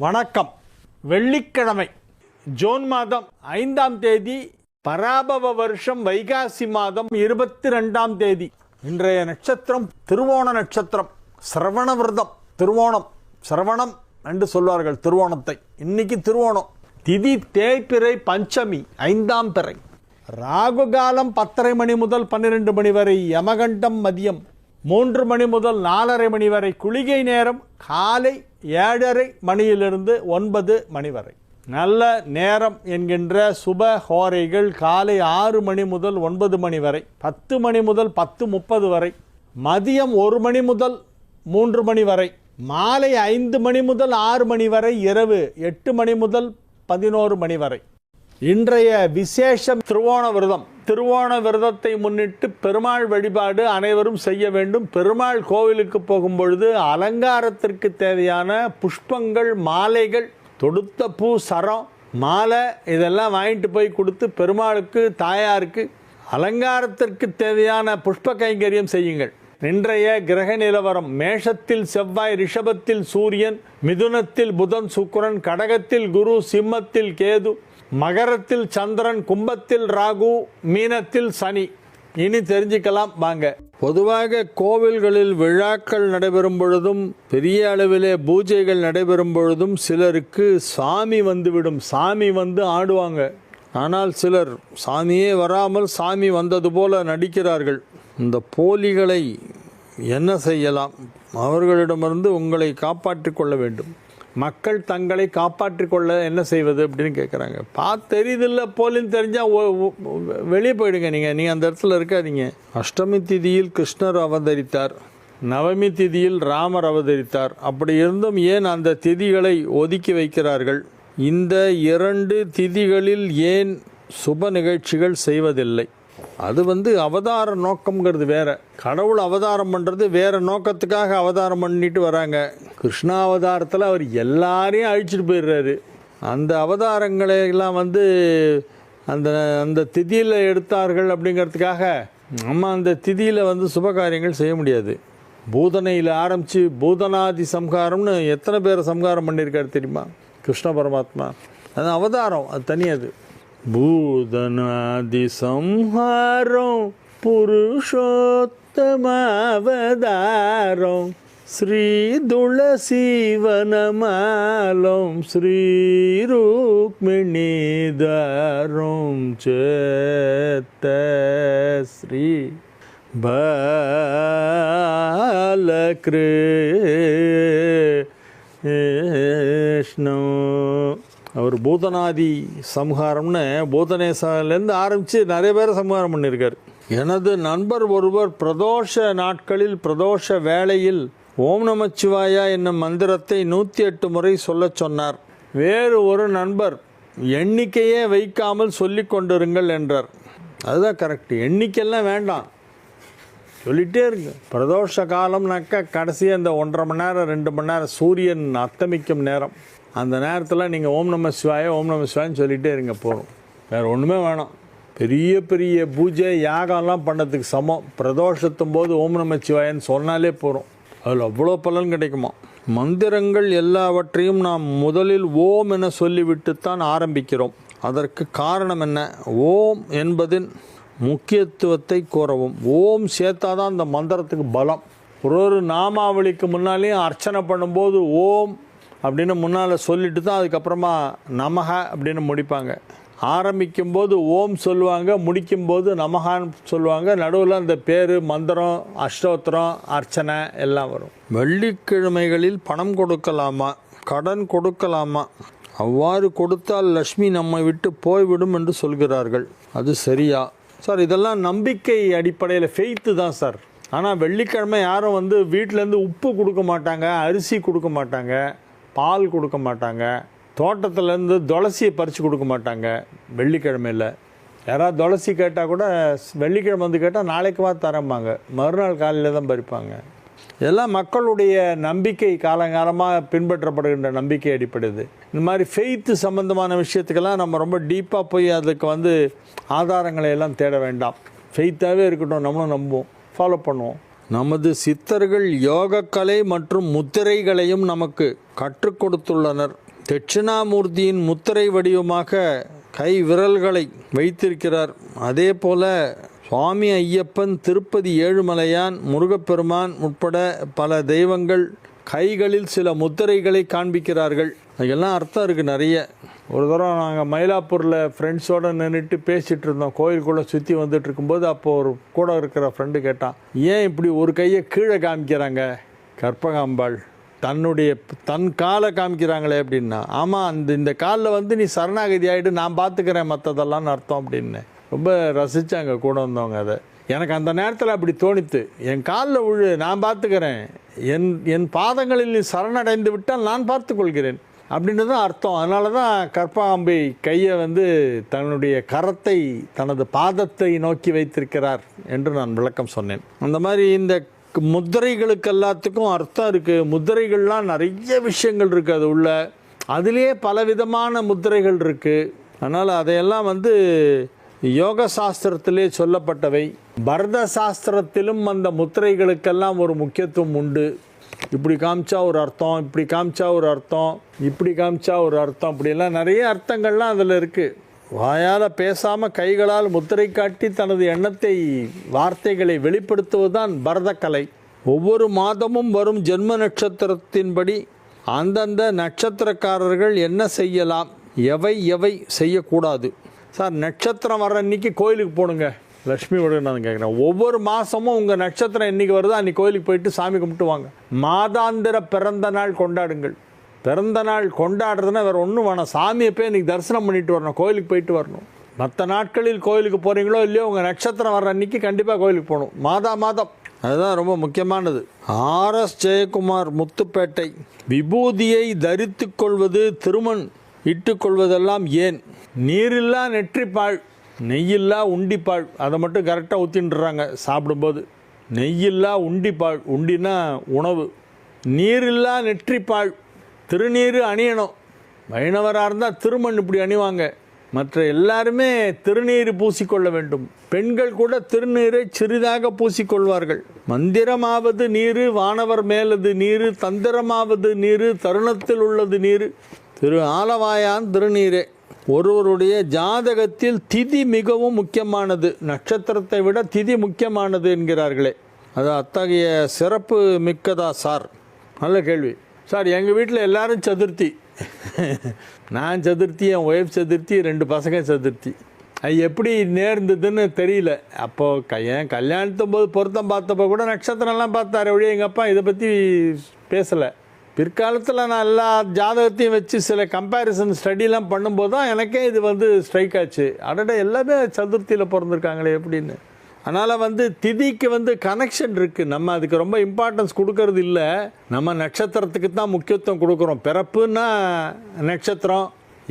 வணக்கம். வெள்ளிக்கிழமை ஜூன் மாதம் 5ஆம் தேதி, பராபவ வருஷம் வைகாசி மாதம் 22ஆம் தேதி. இன்றைய நட்சத்திரம் திருவோண நட்சத்திரம். சிரவண விரதம். திருவோணம் சிரவணம் என்று சொல்வார்கள் திருவோணத்தை. இன்னைக்கு திருவோணம். திதி தேய்பிறை பஞ்சமி 5ஆம் பிறை. ராகு காலம் 10:30 மணி முதல் 12 மணி வரை. யமகண்டம் மதியம் 3 மணி முதல் 4:30 மணி வரை. குளிகை நேரம் காலை 7:30 மணியிலிருந்து 9 மணி வரை. நல்ல நேரம் என்கின்ற சுப ஹோரைகள் காலை 6 மணி முதல் 9 மணி வரை, 10 மணி முதல் 10:30 வரை, மதியம் 1 மணி முதல் 3 மணி வரை, மாலை 5 மணி முதல் 6 மணி வரை, இரவு 8 மணி முதல் 11 மணி வரை. இன்றைய விசேஷம் திருவோண விரதம். திருவோண விரதத்தை முன்னிட்டு பெருமாள் வழிபாடு அனைவரும் செய்ய வேண்டும். பெருமாள் கோவிலுக்கு போகும்பொழுது அலங்காரத்திற்கு தேவையான புஷ்பங்கள், மாலைகள், தொடுத்த பூ, சரம், மாலை இதெல்லாம் வாங்கிட்டு போய் கொடுத்து பெருமாளுக்கு, தாயாருக்கு அலங்காரத்திற்கு தேவையான புஷ்ப கைங்கரியம் செய்யுங்கள். இன்றைய கிரக நிலவரம்: மேஷத்தில் செவ்வாய், ரிஷபத்தில் சூரியன், மிதுனத்தில் புதன் சுக்கிரன், கடகத்தில் குரு, சிம்மத்தில் கேது, மகரத்தில் சந்திரன், கும்பத்தில் ராகு, மீனத்தில் சனி. இனி தெரிஞ்சுக்கலாம் வாங்க. பொதுவாக கோவில்களில் விழாக்கள் நடைபெறும் பொழுதும், பெரிய அளவிலே பூஜைகள் நடைபெறும் பொழுதும் சிலருக்கு சாமி வந்துவிடும். சாமி வந்து ஆடுவாங்க. ஆனால் சிலர் சாமியே வராமல் சாமி வந்தது போல நடிக்கிறார்கள். இந்த போலிகளை என்ன செய்யலாம்? அவர்களிடமிருந்து உங்களை காப்பாற்றிக் கொள்ள வேண்டும். மக்கள் தங்களை காப்பாற்றிக் கொள்ள என்ன செய்வது அப்படின்னு கேட்குறாங்க. தெரியுதில்ல, போலின்னு தெரிஞ்சால் வெளியே போயிடுங்க. நீங்கள் அந்த இடத்துல இருக்காதீங்க. அஷ்டமி திதியில் கிருஷ்ணர் அவதரித்தார், நவமி திதியில் ராமர் அவதரித்தார். அப்படி இருந்தும் ஏன் அந்த திதிகளை ஒதுக்கி வைக்கிறார்கள்? இந்த 2 திதிகளில் ஏன் சுப நிகழ்ச்சிகள் செய்வதில்லை? அது அவதார நோக்கம்ங்கிறது வேற. கடவுள் அவதாரம் பண்ணுறது வேற நோக்கத்துக்காக அவதாரம் பண்ணிட்டு வராங்க. கிருஷ்ணா அவதாரத்தில் அவர் எல்லாரையும் அழிச்சிட்டு போயிடுறாரு. அந்த அவதாரங்களை எல்லாம் அந்த அந்த திதியில் எடுத்தார்கள் அப்படிங்கிறதுக்காக நம்ம அந்த திதியில் சுபகாரியங்கள் செய்ய முடியாது. பூதனையில் ஆரம்பித்து பூதனாதி சம்ஹாரம்னு எத்தனை பேரை சம்ஹாரம் பண்ணியிருக்காரு தெரியுமா கிருஷ்ண பரமாத்மா? அது அவதாரம், அது தனியாது. பூதனாதி சம்ஹாரம் புருஷோத்தமாவதாரம் ஸ்ரீ துளசி வனமாலம் ஸ்ரீ ருக்மிணிதாரம் சேத்த ஸ்ரீ பாலகிருஷ்ண. அவர் பூதனாதி சம்ஹாரம்னு பூதனேசாலேருந்து ஆரம்பித்து நிறைய பேரை சம்ஹாரம் பண்ணியிருக்கார். எனது நண்பர் ஒருவர் பிரதோஷ நாட்களில் பிரதோஷ வேளையில் ஓம் நமச்சிவாயா என்னும் மந்திரத்தை 108 முறை சொல்ல சொன்னார். வேறு ஒரு நண்பர் எண்ணிக்கையே வைக்காமல் சொல்லி கொண்டிருங்கள் என்றார். அதுதான் கரெக்ட். எண்ணிக்கையெல்லாம் வேண்டாம், சொல்லிகிட்டே இருங்க. பிரதோஷ காலம்னாக்கா கடைசியாக இந்த 1.5 மணி நேரம் 2 மணி நேரம் சூரியன் அத்தமிக்கும் நேரம். அந்த நேரத்தில் நீங்கள் ஓம் நம சிவாய ஓம் நம சிவாயன்னு சொல்லிகிட்டே இருங்க, போகிறோம். வேறு ஒன்றுமே வேணாம். பெரிய பெரிய பூஜை யாகம்லாம் பண்ணதுக்கு சமம். பிரதோஷத்தும் போது ஓம் நம சிவாயன்னு சொன்னாலே போகிறோம். அதில் அவ்வளோ பலன் கிடைக்குமா? மந்திரங்கள் எல்லாவற்றையும் நாம் முதலில் ஓம் என சொல்லிவிட்டுத்தான் ஆரம்பிக்கிறோம். அதற்கு காரணம் என்ன? ஓம் என்பதின் முக்கியத்துவத்தை கூறவும். ஓம் சேர்த்தாதான் அந்த மந்திரத்துக்கு பலம். ஒரு நாமாவளிக்கு முன்னாலேயும் அர்ச்சனை பண்ணும்போது ஓம் அப்படின்னு முன்னால் சொல்லிட்டு தான் அதுக்கப்புறமா நமக அப்படின்னு முடிப்பாங்க. ஆரம்பிக்கும்போது ஓம் சொல்லுவாங்க, முடிக்கும்போது நமகான்னு சொல்லுவாங்க. நடுவில் அந்த பேர், மந்திரம், அஷ்டோத்திரம், அர்ச்சனை எல்லாம் வரும். வெள்ளிக்கிழமைகளில் பணம் கொடுக்கலாமா, கடன் கொடுக்கலாமா? அவ்வாறு கொடுத்தால் லக்ஷ்மி நம்மை விட்டு போய்விடும் என்று சொல்கிறார்கள். அது சரியா சார்? இதெல்லாம் நம்பிக்கை அடிப்படையில், ஃபெய்த்து தான் சார். ஆனால் வெள்ளிக்கிழமை யாரும் வீட்டிலேருந்து உப்பு கொடுக்க மாட்டாங்க, அரிசி கொடுக்க மாட்டாங்க, பால் கொடுக்க மாட்டாங்க, தோட்டத்துலேருந்து துளசியை பறித்து கொடுக்க மாட்டாங்க வெள்ளிக்கிழமையில். யாராவது துளசி கேட்டால் கூட வெள்ளிக்கிழமை கேட்டால் நாளைக்குவா தரம்பாங்க, மறுநாள் காலையில் தான் பறிப்பாங்க. இதெல்லாம் மக்களுடைய நம்பிக்கை, காலங்காலமாக பின்பற்றப்படுகின்ற நம்பிக்கை அடிப்படைது. இந்த மாதிரி ஃபெய்த்து சம்மந்தமான விஷயத்துக்கெல்லாம் நம்ம ரொம்ப டீப்பாக போய் அதுக்கு ஆதாரங்களை எல்லாம் தேட வேண்டாம். ஃபெய்த்தாகவே இருக்கட்டும், நம்மளும் நம்புவோம், ஃபாலோ பண்ணுவோம். நமது சித்தர்கள் யோகக்கலை மற்றும் முத்திரைகளையும் நமக்கு கற்றுக் கொடுத்துள்ளனர். தட்சிணாமூர்த்தியின் முத்திரை வடிவமாக கை விரல்களை வைத்திருக்கிறார். அதே போல சுவாமி ஐயப்பன், திருப்பதி ஏழுமலையான், முருகப்பெருமான் உட்பட பல தெய்வங்கள் கைகளில் சில முத்திரைகளை காண்பிக்கிறார்கள். அதுக்கெல்லாம் அர்த்தம் இருக்குது நிறைய. ஒரு தடவை நாங்கள் மயிலாப்பூரில் ஃப்ரெண்ட்ஸோடு நின்றுட்டு பேசிகிட்டு இருந்தோம். கோயிலுக்குள்ளே சுற்றி வந்துட்டு இருக்கும்போது அப்போது ஒரு கூட இருக்கிற ஃப்ரெண்டு கேட்டான், ஏன் இப்படி ஒரு கையை கீழே காமிக்கிறாங்க கற்பகாம்பாள், தன் காலை காமிக்கிறாங்களே அப்படின்னா. ஆமாம், இந்த காலில் நீ சரணாகதி ஆகிட்டு நான் பார்த்துக்கிறேன் மற்றதெல்லாம்னு அர்த்தம் அப்படின்னு ரொம்ப ரசித்தாங்க கூட வந்தவங்க. அதை எனக்கு அந்த நேரத்தில் அப்படி தோணித்து, என் காலில் விழு, நான் பார்த்துக்கிறேன், என் பாதங்களில் நீ சரணடைந்து விட்டால் நான் பார்த்து கொள்கிறேன் அப்படின்னு தான் அர்த்தம். அதனால தான் கற்பகாம்பை கையை தன்னுடைய கரத்தை தனது பாதத்தை நோக்கி வைத்திருக்கிறார் என்று நான் விளக்கம் சொன்னேன். அந்த மாதிரி இந்த முத்திரைகளுக்கு எல்லாத்துக்கும் அர்த்தம் இருக்குது. முத்திரைகள்லாம் நிறைய விஷயங்கள் இருக்குது அது உள்ள. அதுலேயே பலவிதமான முத்திரைகள் இருக்குது. அதனால் அதையெல்லாம் யோக சாஸ்திரத்திலே சொல்லப்பட்டவை. பரத சாஸ்திரத்திலும் அந்த முத்திரைகளுக்கெல்லாம் ஒரு முக்கியத்துவம் உண்டு. இப்படி காமிச்சா ஒரு அர்த்தம், இப்படி காமிச்சா ஒரு அர்த்தம், இப்படி காமிச்சா ஒரு அர்த்தம், இப்படியெல்லாம் நிறைய அர்த்தங்கள்லாம் அதில் இருக்குது. வாயால் பேசாமல் கைகளால் முத்திரை காட்டி தனது எண்ணத்தை, வார்த்தைகளை வெளிப்படுத்துவதுதான் பரதக்கலை. ஒவ்வொரு மாதமும் வரும் ஜென்ம நட்சத்திரத்தின்படி அந்தந்த நட்சத்திரக்காரர்கள் என்ன செய்யலாம், எவை செய்யக்கூடாது. சார், நட்சத்திரம் வர்ற அன்றைக்கி கோயிலுக்கு போகணுங்க. லக்ஷ்மி விடுங்க நான் கேட்குறேன். ஒவ்வொரு மாதமும் உங்கள் நட்சத்திரம் என்றைக்கு வருதோ அன்றைக்கி கோயிலுக்கு போயிட்டு சாமி கும்பிட்டு வாங்க. மாதாந்திர பிறந்த நாள் கொண்டாடுங்கள். பிறந்த நாள் கொண்டாடுறதுன்னா வேறு ஒன்றும் வேணாம், சாமியை போய் இன்றைக்கி தரிசனம் பண்ணிட்டு வரணும், கோயிலுக்கு போயிட்டு வரணும். மற்ற நாட்களில் கோயிலுக்கு போகிறீங்களோ இல்லையோ, உங்கள் நட்சத்திரம் வர்ற அன்றைக்கி கண்டிப்பாக கோயிலுக்கு போகணும். மாதம் அதுதான் ரொம்ப முக்கியமானது. ஆர்எஸ் ஜெயக்குமார், முத்துப்பேட்டை. விபூதியை தரித்து கொள்வது, திருமண் இட்டுக்கொள்வதெல்லாம் ஏன்? நீரில்லா நெற்றிப்பாழ், நெய்யில்லா உண்டிப்பாழ், அதை மட்டும் கரெக்டாக ஊற்றின்றாங்க சாப்பிடும்போது. நெய்யில்லா உண்டிப்பாழ், உண்டினா உணவு. நீரில்லா நெற்றிப்பாழ், திருநீர் அணியணும். வைணவராக இருந்தால் திருமண் இப்படி அணிவாங்க. மற்ற எல்லாருமே திருநீர் பூசிக்கொள்ள வேண்டும். பெண்கள் கூட திருநீரை சிறிதாக பூசிக்கொள்வார்கள். மந்திரமாவது நீரு, வானவர் மேலது நீரு, தந்திரமாவது நீரு, தருணத்தில் உள்ளது நீரு. திரு ஆலவாயான் திருநீரே. ஒருவருடைய ஜாதகத்தில் திதி மிகவும் முக்கியமானது, நட்சத்திரத்தை விட திதி முக்கியமானது என்கிறார்களே, அது அத்தகைய சிறப்பு மிக்கதா சார்? நல்ல கேள்வி சார். எங்கள் வீட்டில் எல்லாரும் சதுர்த்தி. நான் சதுர்த்தி, என் ஒய்ஃப் சதுர்த்தி, 2 பசங்க சதுர்த்தி. அது எப்படி நேர்ந்ததுன்னு தெரியல. அப்போது என் கல்யாணத்தும் போது பொருத்தம் பார்த்தப்போ கூட நட்சத்திரம்லாம் பார்த்தாரு ஒழிய எங்கள் அப்பா இதை பற்றி பேசலை. பிற்காலத்தில் நான் எல்லா ஜாதகத்தையும் வச்சு சில கம்பேரிசன் ஸ்டடிலாம் பண்ணும்போது தான் எனக்கே இது ஸ்ட்ரைக் ஆச்சு. அடட, எல்லாமே சதுர்த்தியில் பிறந்திருக்காங்களே எப்படின்னு. அதனால் திதிக்கு கனெக்ஷன் இருக்குது. நம்ம அதுக்கு ரொம்ப இம்பார்ட்டன்ஸ் கொடுக்கறது இல்லை. நம்ம நட்சத்திரத்துக்கு தான் முக்கியத்துவம் கொடுக்குறோம். பிறப்புன்னா நட்சத்திரம்,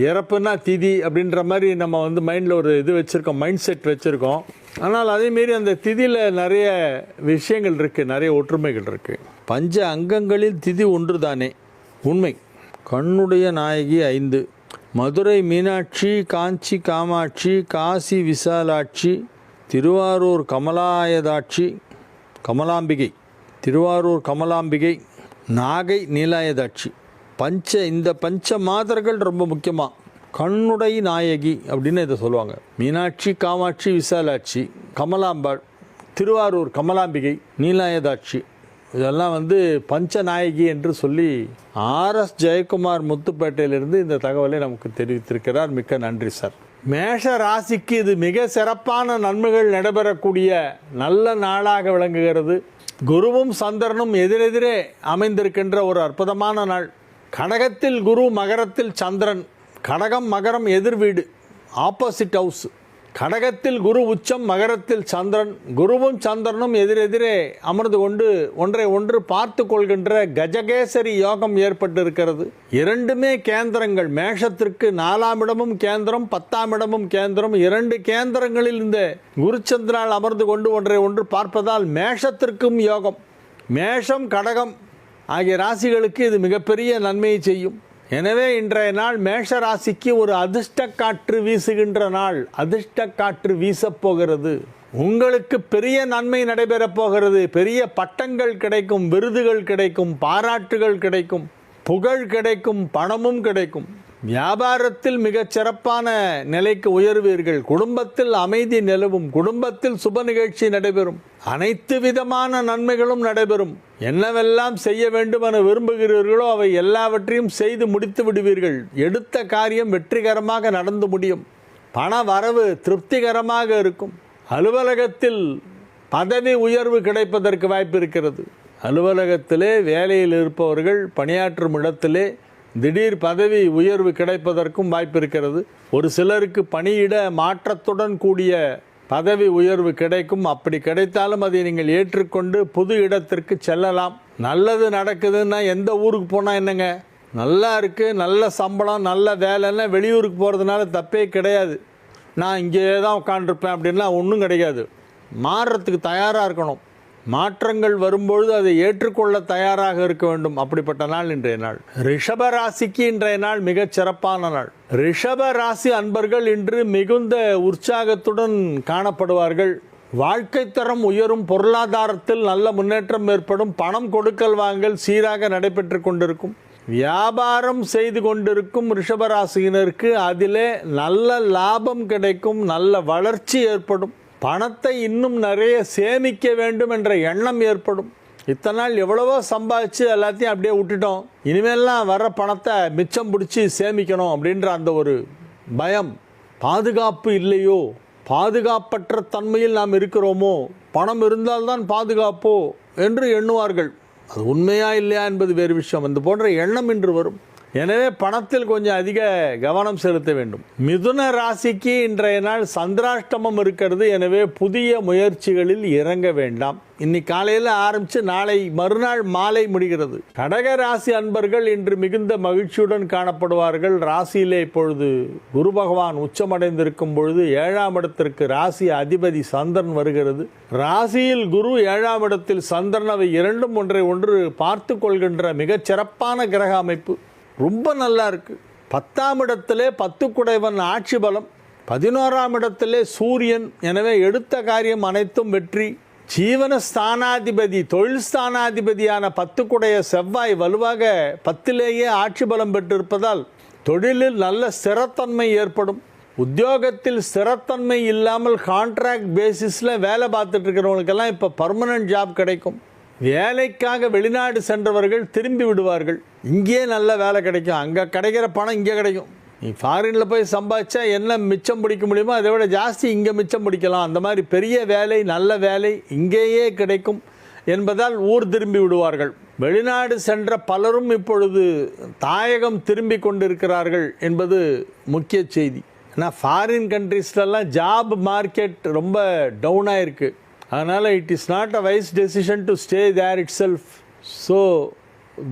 இறப்புன்னா திதி அப்படின்ற மாதிரி நம்ம மைண்டில் ஒரு இது வச்சுருக்கோம், மைண்ட் செட் வச்சுருக்கோம். ஆனால் அதேமாரி அந்த திதியில் நிறைய விஷயங்கள் இருக்குது, நிறைய ஒற்றுமைகள் இருக்குது. பஞ்ச அங்கங்களில் திதி ஒன்று தானே? உண்மை. கண்ணுடைய நாயகி 5. மதுரை மீனாட்சி, காஞ்சி காமாட்சி, காசி விசாலாட்சி, திருவாரூர் கமலாம்பிகை, திருவாரூர் கமலாம்பிகை, நாகை நீலாயதாட்சி. இந்த பஞ்ச மாதர்கள் ரொம்ப முக்கியமாக. கண்ணுடை நாயகி அப்படின்னு இதை சொல்லுவாங்க. மீனாட்சி, காமாட்சி, விசாலாட்சி, கமலாம்பாள், திருவாரூர் கமலாம்பிகை, நீலாயதாட்சி, இதெல்லாம் பஞ்சநாயகி என்று சொல்லி ஆர்எஸ் ஜெயக்குமார், முத்துப்பேட்டையிலிருந்து இந்த தகவலை நமக்கு தெரிவித்திருக்கிறார். மிக்க நன்றி சார். மேஷ ராசிக்கு இது மிக சிறப்பான நன்மைகள் நடைபெறக்கூடிய நல்ல நாளாக விளங்குகிறது. குருவும் சந்திரனும் எதிரெதிரே அமைந்திருக்கின்ற ஒரு அற்புதமான நாள். கடகத்தில் குரு, மகரத்தில் சந்திரன். கடகம் மகரம் எதிர் வீடு, ஆப்போசிட் ஹவுஸ். கடகத்தில் குரு உச்சம், மகரத்தில் சந்திரன். குருவும் சந்திரனும் எதிரெதிரே அமர்ந்து கொண்டு ஒன்றை ஒன்று பார்த்து கொள்கின்ற கஜகேசரி யோகம் ஏற்பட்டு இருக்கிறது. இரண்டுமே கேந்திரங்கள். மேஷத்திற்கு 4ஆம் இடமும் கேந்திரம், 10ஆம் இடமும் கேந்திரம். 2 கேந்திரங்களில் இந்த குருச்சந்திரால் அமர்ந்து கொண்டு ஒன்றை ஒன்று பார்ப்பதால் மேஷத்திற்கும் யோகம். மேஷம், கடகம் ஆகிய ராசிகளுக்கு இது மிகப்பெரிய நன்மையை செய்யும். எனவே இன்றைய நாள் மேஷ ராசிக்கு ஒரு அதிர்ஷ்ட காற்று வீசுகின்ற நாள். அதிர்ஷ்ட காற்று வீசப்போகிறது. உங்களுக்கு பெரிய நன்மை நடைபெறப் போகிறது. பெரிய பட்டங்கள் கிடைக்கும், விருதுகள் கிடைக்கும், பாராட்டுகள் கிடைக்கும். புகழ் கிடைக்கும், பணமும் கிடைக்கும். வியாபாரத்தில் மிகச் சிறப்பான நிலைக்கு உயர்வீர்கள். குடும்பத்தில் அமைதி நிலவும். குடும்பத்தில் சுப நிகழ்ச்சி நடைபெறும். அனைத்து விதமான நன்மைகளும் நடைபெறும். என்னவெல்லாம் செய்ய வேண்டும் என விரும்புகிறீர்களோ அவை எல்லாவற்றையும் செய்து முடித்து விடுவீர்கள். எடுத்த காரியம் வெற்றிகரமாக நடந்து முடியும். பண வரவு திருப்திகரமாக இருக்கும். அலுவலகத்தில் பதவி உயர்வு கிடைப்பதற்கு வாய்ப்பு இருக்கிறது. அலுவலகத்திலே வேலையில் இருப்பவர்கள் பணியாற்றும் இடத்திலே திடீர் பதவி உயர்வு கிடைப்பதற்கும் வாய்ப்பு இருக்கிறது. ஒரு சிலருக்கு பணியிட மாற்றத்துடன் கூடிய பதவி உயர்வு கிடைக்கும். அப்படி கிடைத்தாலும் அதை நீங்கள் ஏற்றுக்கொண்டு புது இடத்திற்கு செல்லலாம். நல்லது நடக்குதுன்னா எந்த ஊருக்கு போனால் என்னங்க, நல்லா இருக்குது, நல்ல சம்பளம், நல்ல வேலைன்னா வெளியூருக்கு போகிறதுனால தப்பே கிடையாது. நான் இங்கே தான் உட்காண்டிருப்பேன் அப்படின்னா ஒன்றும் கிடையாது. மாறுறதுக்கு தயாராக இருக்கணும். மாற்றங்கள் வரும்பொழுது அதை ஏற்றுக்கொள்ள தயாராக இருக்க வேண்டும். அப்படிப்பட்ட நாள் இன்றைய நாள். ரிஷப ராசிக்கு இன்றைய நாள் மிகச் சிறப்பான நாள். ரிஷப ராசி அன்பர்கள் இன்று மிகுந்த உற்சாகத்துடன் காணப்படுவார்கள். வாழ்க்கை தரம் உயரும். பொருளாதாரத்தில் நல்ல முன்னேற்றம் ஏற்படும். பணம் கொடுக்கல் வாங்கல் சீராக நடைபெற்று கொண்டிருக்கும். வியாபாரம் செய்து கொண்டிருக்கும் ரிஷபராசியினருக்கு அதிலே நல்ல லாபம் கிடைக்கும். நல்ல வளர்ச்சி ஏற்படும். பணத்தை இன்னும் நிறைய சேமிக்க வேண்டும் என்ற எண்ணம் ஏற்படும். இத்தனை நாள் எவ்வளவோ சம்பாதிச்சு எல்லாத்தையும் அப்படியே விட்டுட்டோம், இனிமேல்லாம் வர்ற பணத்தை மிச்சம் பிடிச்சி சேமிக்கணும் அப்படின்ற அந்த ஒரு பயம். பாதுகாப்பு இல்லையோ, பாதுகாப்பற்ற தன்மையில் நாம் இருக்கிறோமோ, பணம் இருந்தால்தான் பாதுகாப்போ என்று எண்ணுவார்கள். அது உண்மையா இல்லையா என்பது வேறு விஷயம். அந்த போன்ற எண்ணம் இன்று வரும். எனவே பணத்தில் கொஞ்சம் அதிக கவனம் செலுத்த வேண்டும். மிதுன ராசிக்கு இன்றைய நாள் சந்திராஷ்டமம் இருக்கிறது. எனவே புதிய முயற்சிகளில் இறங்க வேண்டாம். இன்னைக்கு காலையில் ஆரம்பித்து நாளை மறுநாள் மாலை முடிகிறது. கடக ராசி அன்பர்கள் இன்று மிகுந்த மகிழ்ச்சியுடன் காணப்படுவார்கள். ராசியிலே இப்பொழுது குரு பகவான் உச்சமடைந்திருக்கும் பொழுது 7ஆம் இடத்திற்கு ராசி அதிபதி சந்திரன் வருகிறது. ராசியில் குரு 7ஆம் இடத்தில் சந்திரன், அவை இரண்டும் ஒன்றை ஒன்று பார்த்து கொள்கின்ற மிகச் சிறப்பான கிரக அமைப்பு. ரொம்ப நல்லா இருக்கு. 10ஆம் இடத்திலே 10 குடைவன் ஆட்சி பலம். 11ஆம் இடத்திலே சூரியன். எனவே எடுத்த காரியம் அனைத்தும் வெற்றி. ஜீவன ஸ்தானாதிபதி, தொழில் ஸ்தானாதிபதியான 10 குடைய செவ்வாய் வலுவாக 10லேயே ஆட்சி பலம் பெற்றிருப்பதால் தொழிலில் நல்ல ஸ்திரத்தன்மை ஏற்படும். உத்தியோகத்தில் ஸ்திரத்தன்மை இல்லாமல் கான்ட்ராக்ட் பேசிஸில் வேலை பார்த்துட்டு இருக்கிறவங்களுக்கெல்லாம் இப்போ பர்மனன்ட் ஜாப் கிடைக்கும். வேலைக்காக வெளிநாடு சென்றவர்கள் திரும்பி விடுவார்கள். இங்கேயே நல்ல வேலை கிடைக்கும். அங்கே கிடைக்கிற பணம் இங்கே கிடைக்கும். நீ ஃபாரினில் போய் சம்பாதிச்சா என்ன மிச்சம் பிடிக்க முடியுமோ அதை விட ஜாஸ்தி இங்கே மிச்சம் பிடிக்கலாம். அந்த மாதிரி பெரிய வேலை, நல்ல வேலை இங்கேயே கிடைக்கும் என்பதால் ஊர் திரும்பி விடுவார்கள். வெளிநாடு சென்ற பலரும் இப்பொழுது தாயகம் திரும்பி கொண்டிருக்கிறார்கள் என்பது முக்கிய செய்தி. ஆனால் ஃபாரின் கண்ட்ரீஸ்லலாம் ஜாப் மார்க்கெட் ரொம்ப டவுனாக இருக்குது. அதனால் it is not a wise decision to stay there itself. So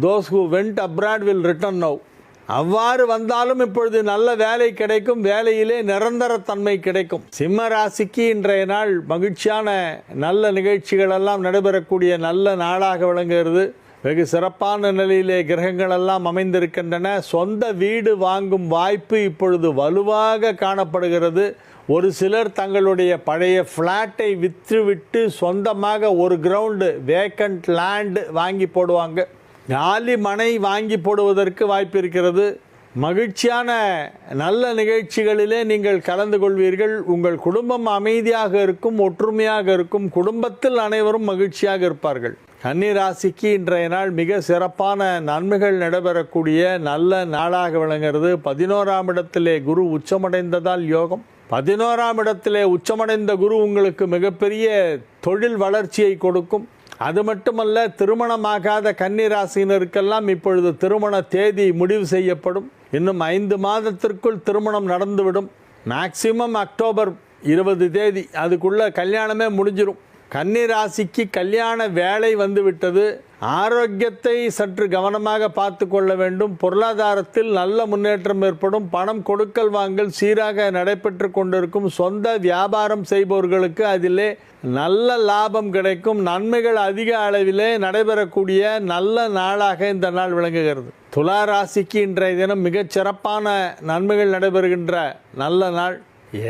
those who went abroad will return now. அவ்வாறு வந்தாலும் இப்பொழுது நல்ல வேலை கிடைக்கும். வேலையிலே நிரந்தர தன்மை கிடைக்கும். சிம்ம ராசிக்கு இன்றைய நாள் மகிழ்ச்சியான நல்ல நிகழ்ச்சிகள் எல்லாம் நடைபெறக்கூடிய நல்ல நாளாக விளங்குகிறது. வெகு சிறப்பான நிலையிலே கிரகங்கள் எல்லாம் அமைந்திருக்கின்றன. சொந்த வீடு வாங்கும் வாய்ப்பு இப்பொழுது வலுவாக காணப்படுகிறது. ஒரு சிலர் தங்களுடைய பழைய ஃப்ளாட்டை விற்றுவிட்டு சொந்தமாக ஒரு கிரவுண்டு வேக்கண்ட் லேண்டு வாங்கி போடுவாங்க. காலி மனை வாங்கி போடுவதற்கு வாய்ப்பு இருக்கிறது. மகிழ்ச்சியான நல்ல நிகழ்ச்சிகளிலே நீங்கள் கலந்து கொள்வீர்கள். உங்கள் குடும்பம் அமைதியாக இருக்கும், ஒற்றுமையாக இருக்கும். குடும்பத்தில் அனைவரும் மகிழ்ச்சியாக இருப்பார்கள். கன்னி ராசிக்கு இன்றைய நாள் மிக சிறப்பான நன்மைகள் நடைபெறக்கூடிய நல்ல நாளாக விளங்குகிறது. 11ஆம் இடத்திலே குரு உச்சமடைந்ததால் யோகம். 11ஆம் இடத்திலே உச்சமடைந்த குரு உங்களுக்கு மிகப்பெரிய தொழில் வளர்ச்சியை கொடுக்கும். அது மட்டுமல்ல, திருமணமாகாத கன்னி ராசியினருக்கெல்லாம் இப்பொழுது திருமண தேதி முடிவு செய்யப்படும். இன்னும் 5 மாதத்திற்குள் திருமணம் நடந்துவிடும். மேக்சிமம் அக்டோபர் 20 தேதி அதுக்குள்ள கல்யாணமே முடிஞ்சிடும். கன்னி ராசிக்கு கல்யாண வேலை வந்துவிட்டது. ஆரோக்கியத்தை சற்று கவனமாக பார்த்து கொள்ள வேண்டும். பொருளாதாரத்தில் நல்ல முன்னேற்றம் ஏற்படும். பணம் கொடுக்கல் வாங்கல் சீராக நடைபெற்று கொண்டிருக்கும். சொந்த வியாபாரம் செய்பவர்களுக்கு அதிலே நல்ல லாபம் கிடைக்கும். நன்மைகள் அதிக அளவிலே நடைபெறக்கூடிய நல்ல நாளாக இந்த நாள் விளங்குகிறது. துலா ராசிக்கு இன்றைய தினம் மிகச் சிறப்பான நன்மைகள் நடைபெறுகின்ற நல்ல நாள்.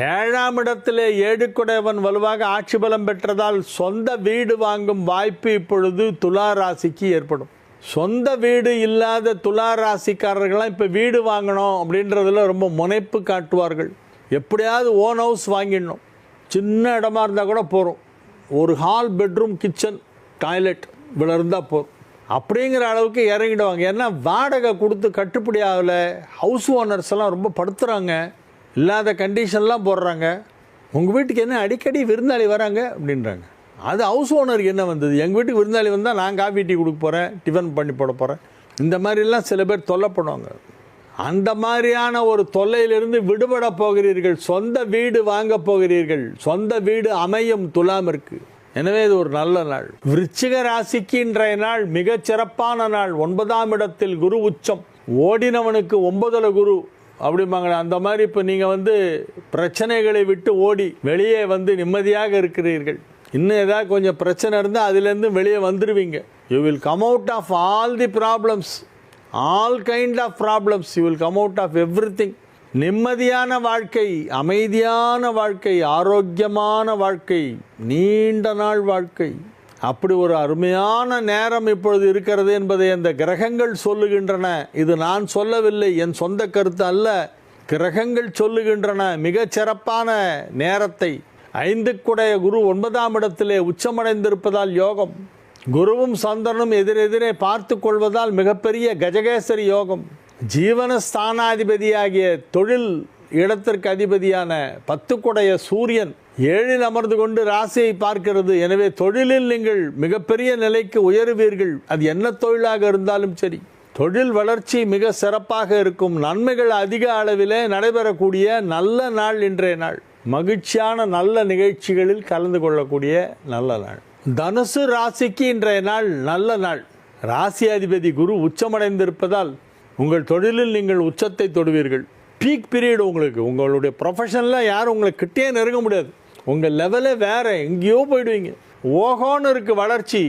7ஆம் இடத்திலே 7 குடைவன் வலுவாக ஆட்சி பலம் பெற்றதால் சொந்த வீடு வாங்கும் வாய்ப்பு இப்பொழுது துலா ராசிக்கு ஏற்படும். சொந்த வீடு இல்லாத துலா ராசிக்காரர்கள்லாம் இப்போ வீடு வாங்கணும் அப்படின்றதுல ரொம்ப முனைப்பு காட்டுவார்கள். எப்படியாவது ஓன் ஹவுஸ் வாங்கிடணும், சின்ன இடமா இருந்தால் கூட போகிறோம், ஒரு ஹால், பெட்ரூம், கிச்சன், டாய்லெட் இவ்வளோ இருந்தால் போதும் அப்படிங்கிற அளவுக்கு இறங்கிடுவாங்க. ஏன்னா வாடகை கொடுத்து கட்டுப்படி ஆகலை. ஹவுஸ் ஓனர்ஸ் எல்லாம் ரொம்ப படுத்துகிறாங்க, இல்லாத கண்டிஷன்லாம் போடுறாங்க. உங்கள் வீட்டுக்கு என்ன அடிக்கடி விருந்தாளி வராங்க அப்படின்றாங்க. அது ஹவுஸ் ஓனருக்கு என்ன வந்தது? எங்கள் வீட்டுக்கு விருந்தாளி வந்தால் நான் காஃபி டீ கொடுக்க போகிறேன், டிஃபன் பண்ணி போட போகிறேன், இந்த மாதிரிலாம் சில பேர் தொல்லை பண்ணுவாங்க. அந்த மாதிரியான ஒரு தொல்லையிலிருந்து விடுபட போகிறீர்கள். சொந்த வீடு வாங்க போகிறீர்கள். சொந்த வீடு அமையும் துலாமிற்கு. எனவே இது ஒரு நல்ல நாள். விருச்சிக ராசிக்கு இன்றைய நாள் மிகச் சிறப்பான நாள். 9ஆம் இடத்தில் குரு உச்சம். ஓடினவனுக்கு 9ல் குரு அப்படிம்பாங்களே, அந்த மாதிரி இப்போ நீங்கள் பிரச்சனைகளை விட்டு ஓடி வெளியே நிம்மதியாக இருக்கிறீர்கள். இன்னும் ஏதாவது கொஞ்சம் பிரச்சனை இருந்தால் அதுலேருந்து வெளியே வந்துடுவீங்க. You will come out of all the problems, all kind of problems. You will come out of everything. நிம்மதியான வாழ்க்கை, அமைதியான வாழ்க்கை, ஆரோக்கியமான வாழ்க்கை, நீண்ட நாள் வாழ்க்கை. அப்படி ஒரு அருமையான நேரம் இப்பொழுது இருக்கிறது என்பதை அந்த கிரகங்கள் சொல்லுகின்றன. இது நான் சொல்லவில்லை, என் சொந்த கருத்து அல்ல, கிரகங்கள் சொல்லுகின்றன. மிகச் சிறப்பான நேரத்தை 5க்குடைய குரு 9ஆம் இடத்திலே உச்சமடைந்திருப்பதால் யோகம். குருவும் சந்திரனும் எதிரெதிரே பார்த்து கொள்வதால் மிகப்பெரிய கஜகேசரி யோகம். ஜீவனஸ்தானாதிபதியாகிய தொழில் இடத்திற்கு அதிபதியான 10க்குடைய சூரியன் 7ல் அமர்ந்து கொண்டு ராசியை பார்க்கிறது. எனவே தொழிலில் நீங்கள் மிகப்பெரிய நிலைக்கு உயருவீர்கள். அது என்ன தொழிலாக இருந்தாலும் சரி, தொழில் வளர்ச்சி மிக சிறப்பாக இருக்கும். நன்மைகள் அதிக அளவிலே நடைபெறக்கூடிய நல்ல நாள் இன்றைய நாள். மகிழ்ச்சியான நல்ல நிகழ்ச்சிகளில் கலந்து கொள்ளக்கூடிய நல்ல நாள். தனுசு ராசிக்கு இன்றைய நாள் நல்ல நாள். ராசி அதிபதி குரு உச்சமடைந்திருப்பதால் உங்கள் தொழிலில் நீங்கள் உச்சத்தை தொடுவீர்கள். பீக் பீரியட் உங்களுக்கு. உங்களுடைய ப்ரொஃபஷனில் யாரும் உங்களை கிட்டே நெருங்க முடியாது. உங்கள் லெவலே வேறு, எங்கேயோ போயிடுவீங்க. ஓகோன்னு இருக்கு வளர்ச்சி.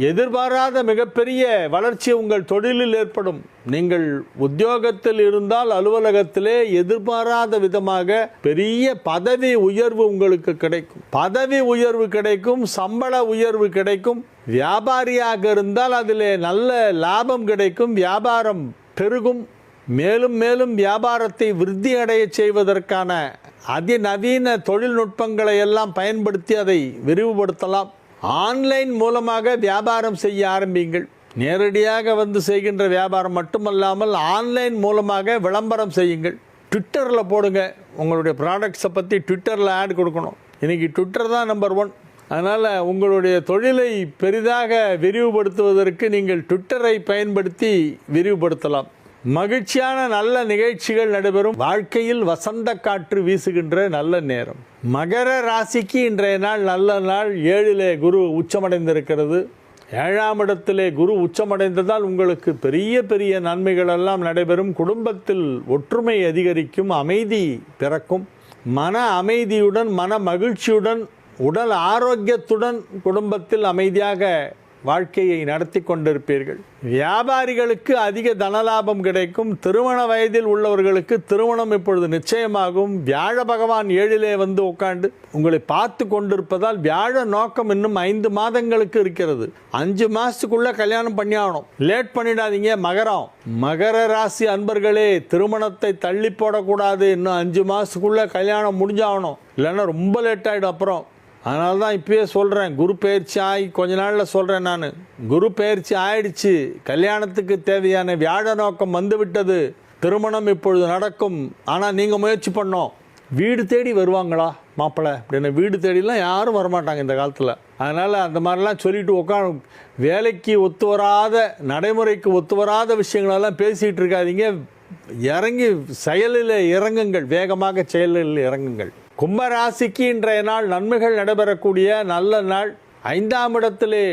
எதிர்பாராத மிகப்பெரிய வளர்ச்சி உங்கள் தொழிலில் ஏற்படும். நீங்கள் உத்தியோகத்தில் இருந்தால் அலுவலகத்திலே எதிர்பாராத விதமாக பெரிய பதவி உயர்வு உங்களுக்கு கிடைக்கும். பதவி உயர்வு கிடைக்கும், சம்பள உயர்வு கிடைக்கும். வியாபாரியாக இருந்தால் அதிலே நல்ல லாபம் கிடைக்கும், வியாபாரம் பெருகும். மேலும் மேலும் வியாபாரத்தை விருத்தி அடைய செய்வதற்கான அதிநவீன தொழில்நுட்பங்களை எல்லாம் பயன்படுத்தி அதை விரிவுபடுத்தலாம். ஆன்லைன் மூலமாக வியாபாரம் செய்ய ஆரம்பிங்கள். நேரடியாக செய்கின்ற வியாபாரம் மட்டுமல்லாமல் ஆன்லைன் மூலமாக விளம்பரம் செய்யுங்கள். ட்விட்டரில் போடுங்க. உங்களுடைய ப்ராடக்ட்ஸை பற்றி ட்விட்டரில் ஆட் கொடுக்கணும். இன்றைக்கி ட்விட்டர் தான் நம்பர் 1. அதனால் உங்களுடைய தொழிலை பெரிதாக விரிவுபடுத்துவதற்கு நீங்கள் ட்விட்டரை பயன்படுத்தி விரிவுபடுத்தலாம். மகிழ்ச்சியான நல்ல நிகழ்ச்சிகள் நடைபெறும். வாழ்க்கையில் வசந்த காற்று வீசுகின்ற நல்ல நேரம். மகர ராசிக்கு இன்றைய நாள் நல்ல நாள். 7லே குரு உச்சமடைந்திருக்கிறது. 7ஆம் இடத்திலே குரு உச்சமடைந்ததால் உங்களுக்கு பெரிய பெரிய நன்மைகள் எல்லாம் நடைபெறும். குடும்பத்தில் ஒற்றுமை அதிகரிக்கும், அமைதி பிறக்கும். மன அமைதியுடன், மன மகிழ்ச்சியுடன், உடல் ஆரோக்கியத்துடன் குடும்பத்தில் அமைதியாக வாழ்க்கையை நடத்தி கொண்டிருப்பீர்கள். வியாபாரிகளுக்கு அதிக தனலாபம் கிடைக்கும். திருமண வயதில் உள்ளவர்களுக்கு திருமணம் இப்பொழுது நிச்சயமாகும். வியாழ பகவான் 7லே உட்கார்ந்து உங்களை பார்த்து கொண்டிருப்பதால் வியாழ நோக்கம் இன்னும் 5 மாதங்களுக்கு இருக்கிறது. 5 மாசத்துக்குள்ள கல்யாணம் பண்ணியாகணும். லேட் பண்ணிடாதீங்க. மகர ராசி அன்பர்களே, திருமணத்தை தள்ளி போடக்கூடாது. இன்னும் 5 மாசத்துக்குள்ள கல்யாணம் முடிஞ்சாகணும், இல்லைன்னா ரொம்ப லேட் ஆகிடும். அப்புறம் அதனால தான் இப்பயே சொல்கிறேன், குரு பயிற்சி ஆகி கொஞ்ச நாளில் சொல்கிறேன். நான் குரு பயிற்சி ஆயிடுச்சு, கல்யாணத்துக்கு தேவையான வியாழ நோக்கம் வந்துவிட்டது, திருமணம் இப்பொழுது நடக்கும். ஆனால் நீங்கள் முயற்சி பண்ணோம். வீடு தேடி வருவாங்களா மாப்பிள்ளை அப்படின்னு? வீடு தேடிலாம் யாரும் வரமாட்டாங்க இந்த காலத்தில். அதனால் அந்த மாதிரிலாம் சொல்லிட்டு உட்காந்து வேலைக்கு ஒத்து வராத, நடைமுறைக்கு ஒத்து வராத விஷயங்களெல்லாம் பேசிகிட்டு இருக்காதீங்க. இறங்கி செயலில் இறங்குங்கள், வேகமாக செயலில் இறங்குங்கள். கும்பராசிக்கு இன்றைய நாள் நன்மைகள் நடைபெறக்கூடிய நல்ல நாள். 5ஆம் இடத்திலே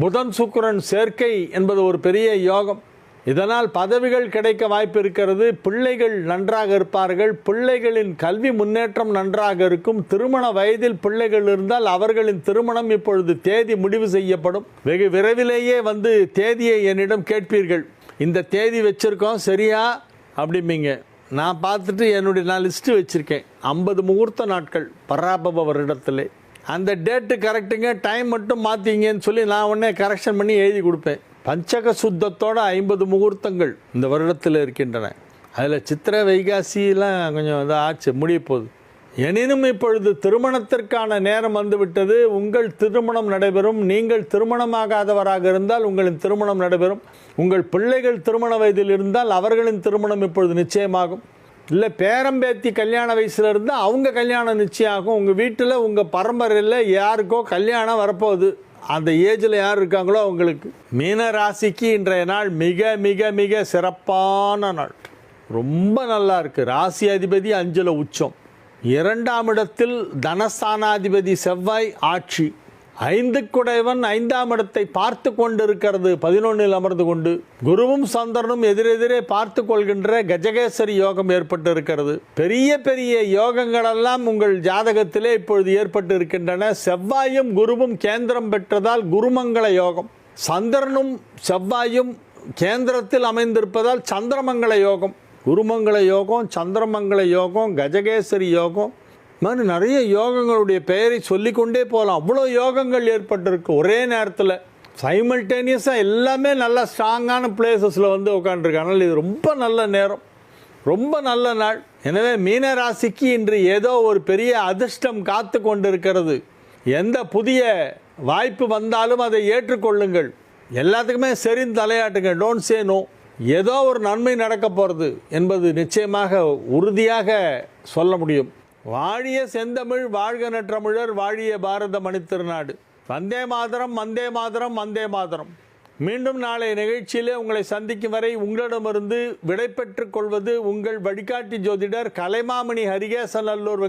புதன் சுக்கிரன் சேர்க்கை என்பது ஒரு பெரிய யோகம். இதனால் பதவிகள் கிடைக்க வாய்ப்பு இருக்கிறது. பிள்ளைகள் நன்றாக இருப்பார்கள். பிள்ளைகளின் கல்வி முன்னேற்றம் நன்றாக இருக்கும். திருமண வயதில் பிள்ளைகள் இருந்தால் அவர்களின் திருமணம் இப்பொழுது தேதி முடிவு செய்யப்படும். வெகு விரைவிலேயே தேதியை என்னிடம் கேட்பீர்கள். இந்த தேதி வச்சிருக்கோம் சரியா அப்படிம்பீங்க. நான் பார்த்துட்டு நான் லிஸ்ட்டு வச்சுருக்கேன். 50 முகூர்த்த நாட்கள் பராபவ வருடத்திலே. அந்த டேட்டு கரெக்டுங்க, டைம் மட்டும் மாற்றிங்கன்னு சொல்லி நான் உடனே கரெக்ஷன் பண்ணி எழுதி கொடுப்பேன். பஞ்சக சுத்தத்தோட 50 முகூர்த்தங்கள் இந்த வருடத்தில் இருக்கின்றன. அதில் சித்திரை வைகாசியெலாம் கொஞ்சம் ஆச்சு, முடிய போகுது. எனினும் இப்பொழுது திருமணத்திற்கான நேரம் வந்துவிட்டது. உங்கள் திருமணம் நடைபெறும். நீங்கள் திருமணமாகாதவராக இருந்தால் உங்களின் திருமணம் நடைபெறும். உங்கள் பிள்ளைகள் திருமண வயதில் இருந்தால் அவர்களின் திருமணம் இப்பொழுது நிச்சயமாகும். இல்லை பேரம்பேத்தி கல்யாண வயசில் இருந்தால் அவங்க கல்யாணம் நிச்சயம் ஆகும். உங்கள் வீட்டில் உங்கள் பரம்பரையில் யாருக்கோ கல்யாணம் வரப்போகுது, அந்த ஏஜில் யார் இருக்காங்களோ அவங்களுக்கு. மீன ராசிக்கு இன்றைய நாள் மிக மிக மிக சிறப்பான நாள். ரொம்ப நல்லா இருக்குது. ராசி அதிபதி 5ல் உச்சம். 2ஆம் இடத்தில் தனஸ்தானாதிபதி செவ்வாய் ஆட்சி. 5க்குடையவன் 5ஆம் இடத்தை பார்த்து கொண்டிருக்கிறது. 11ல் அமர்ந்து கொண்டு குருவும் சந்திரனும் எதிரெதிரே பார்த்து கொள்கின்ற கஜகேசரி யோகம் ஏற்பட்டு இருக்கிறது. பெரிய பெரிய யோகங்களெல்லாம் உங்கள் ஜாதகத்திலே இப்பொழுது ஏற்பட்டு இருக்கின்றன. செவ்வாயும் குருவும் கேந்திரம் பெற்றதால் குருமங்கள யோகம். சந்திரனும் செவ்வாயும் கேந்திரத்தில் அமைந்திருப்பதால் சந்திரமங்கள யோகம். குருமங்கள யோகம், சந்திரமங்கள யோகம், கஜகேசரி யோகம், மாதிரி நிறைய யோகங்களுடைய பெயரை சொல்லிக்கொண்டே போகலாம். அவ்வளோ யோகங்கள் ஏற்பட்டிருக்கு ஒரே நேரத்தில். சைமல்டேனியஸாக எல்லாமே நல்ல ஸ்ட்ராங்கான பிளேசஸில் உட்காந்துருக்காங்க. இது ரொம்ப நல்ல நேரம், ரொம்ப நல்ல நாள். எனவே மீன ராசிக்கு இன்று ஏதோ ஒரு பெரிய அதிர்ஷ்டம் காத்து கொண்டிருக்கிறது. எந்த புதிய வாய்ப்பு வந்தாலும் அதை ஏற்றுக்கொள்ளுங்கள். எல்லாத்துக்குமே சரின்னு தலையாட்டுங்க. Don't say no. ஏதோ ஒரு நன்மை நடக்க போகிறது என்பது நிச்சயமாக உறுதியாக சொல்ல முடியும். வாழிய செந்தமிழ், வாழ்க நற்றமிழர், வாழிய பாரத மணித்திருநாடு. வந்தே மாதரம், வந்தே மாதரம், வந்தே மாதரம். மீண்டும் நாளை நிகழ்ச்சியிலே உங்களை சந்திக்கும் வரை உங்களிடமிருந்து விடை பெற்றுக் கொள்வது உங்கள் வழிகாட்டி ஜோதிடர் கலைமாமணி ஹரிகேசன் நல்லூர்.